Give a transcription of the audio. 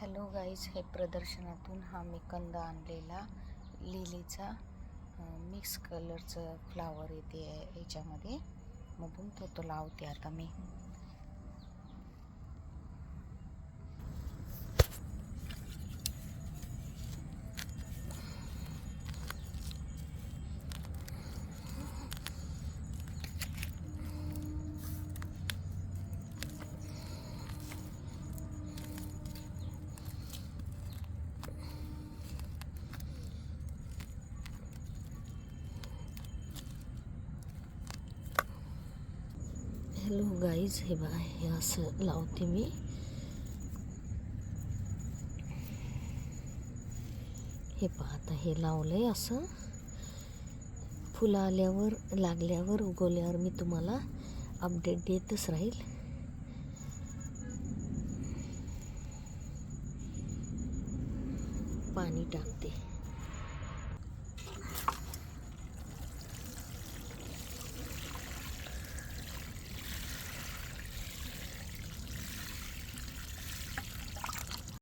Hello guys, हे प्रदर्शनातून हा मी कंद आणलेला लिलीचा मिक्स कलरचं फ्लावर येते याच्यामध्ये मधून तो लावते आता मी. हॅलो गाईज, हे बघा, हे असं लावते मी. हे पहा, आता हे लावलंय. असं फुलं आल्यावर, लागल्यावर, उगवल्यावर मी तुम्हाला अपडेट देतच राहील. पाणी टाकते.